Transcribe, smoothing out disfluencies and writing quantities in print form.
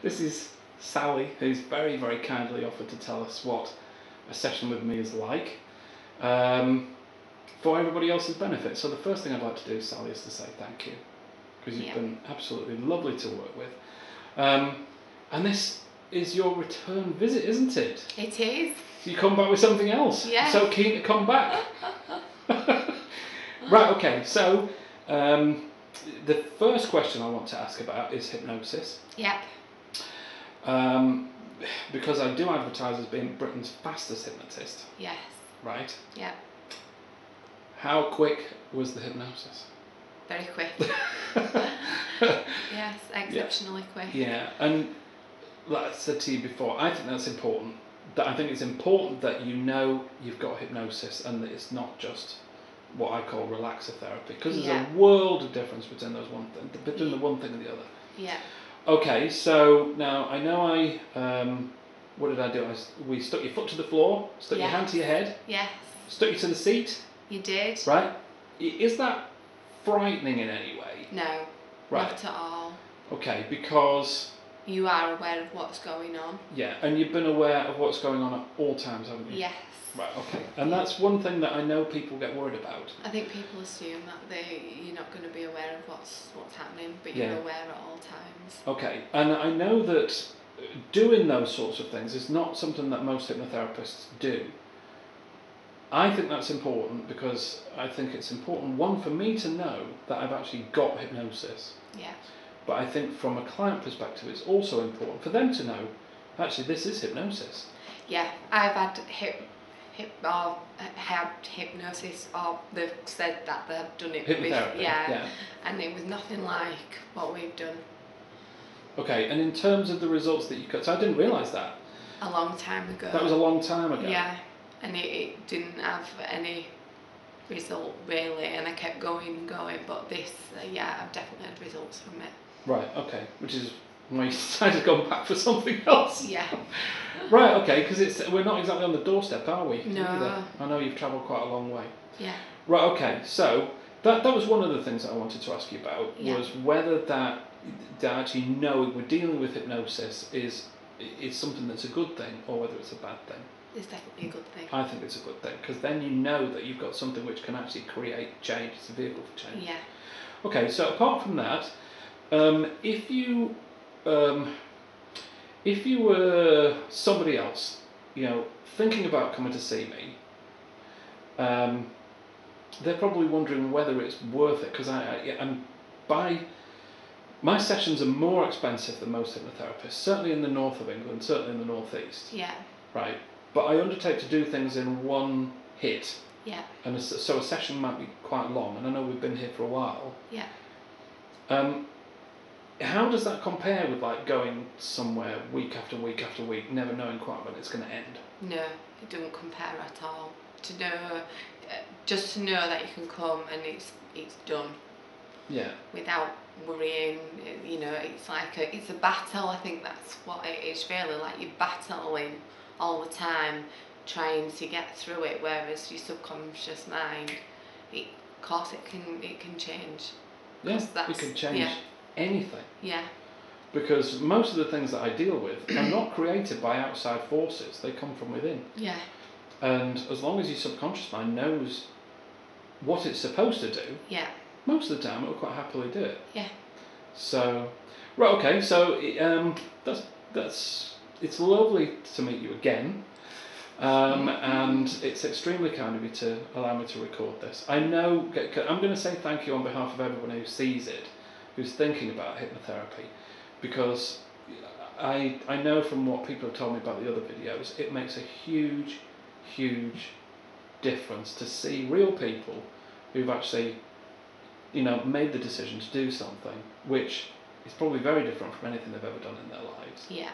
This is Sally, who's very, very kindly offered to tell us what a session with me is like, for everybody else's benefit. So the first thing I'd like to do, Sally, is to say thank you, because you've been absolutely lovely to work with. And this is your return visit, isn't it? It is. You come back with something else. Yeah. So keen to come back. Right, okay, so the first question I want to ask about is hypnosis. Yep. Because I do advertise as being Britain's fastest hypnotist. Yes. Right? Yep. How quick was the hypnosis? Very quick. Yes, exceptionally quick. Yeah, and like I said to you before, I think that's important. I think it's important that you know you've got hypnosis and that it's not just what I call relaxer therapy, because there's a world of difference between the one thing and the other. Yeah. Okay, so now I know what did I do? We stuck your foot to the floor, stuck your hand to your head. Yes. Stuck you to the seat. You did. Right. Is that frightening in any way? No. Right. Not at all. Okay, because you are aware of what's going on. Yeah, and you've been aware of what's going on at all times, haven't you? Yes. Right, okay. And that's one thing that I know people get worried about. I think people assume that you're not going to be aware of what's happening, but you're aware at all times. Okay, and I know that doing those sorts of things is not something that most hypnotherapists do. I think that's important because I think it's important, one, for me to know that I've actually got hypnosis. Yeah. But I think from a client perspective, it's also important for them to know, actually, this is hypnosis. Yeah, I've had had hypnosis, or they've said that they've done it. Hypnotherapy. Yeah. And it was nothing like what we've done. Okay, and in terms of the results that you got, so I didn't realise that. A long time ago. That was a long time ago. Yeah, and it didn't have any result really, and I kept going, but this, I've definitely had results from it. Right, okay, which is why you decided to go back for something else. Yeah. Right, okay, because we're not exactly on the doorstep, are we? No. Either. I know you've travelled quite a long way. Yeah. Right, okay, so that was one of the things that I wanted to ask you about, was whether that actually knowing we're dealing with hypnosis is something that's a good thing or whether it's a bad thing. It's definitely a good thing. I think it's a good thing, because then you know that you've got something which can actually create change. It's a vehicle for change. Yeah. Okay, so apart from that, if you were somebody else, thinking about coming to see me, they're probably wondering whether it's worth it, because my sessions are more expensive than most hypnotherapists, certainly in the north of England, certainly in the northeast. Yeah. Right, but I undertake to do things in one hit. Yeah. And so a session might be quite long, and I know we've been here for a while. Yeah. How does that compare with like going somewhere week after week after week, never knowing quite when it's going to end? No, it doesn't compare at all. Just to know that you can come and it's done. Yeah. Without worrying, it's like it's a battle. I think that's what it is really, like you're battling all the time, trying to get through it. Whereas your subconscious mind, of course, it can change. Yes, it can change anything. Yeah. Because most of the things that I deal with are not created by outside forces; they come from within. Yeah. And as long as your subconscious mind knows what it's supposed to do, most of the time it will quite happily do it. Yeah. So, right, okay. So it's lovely to meet you again. And it's extremely kind of you to allow me to record this. I know I'm going to say thank you on behalf of everyone who sees it, who's thinking about hypnotherapy, because I know from what people have told me about the other videos, it makes a huge, huge difference to see real people who've actually, made the decision to do something which is probably very different from anything they've ever done in their lives. Yeah.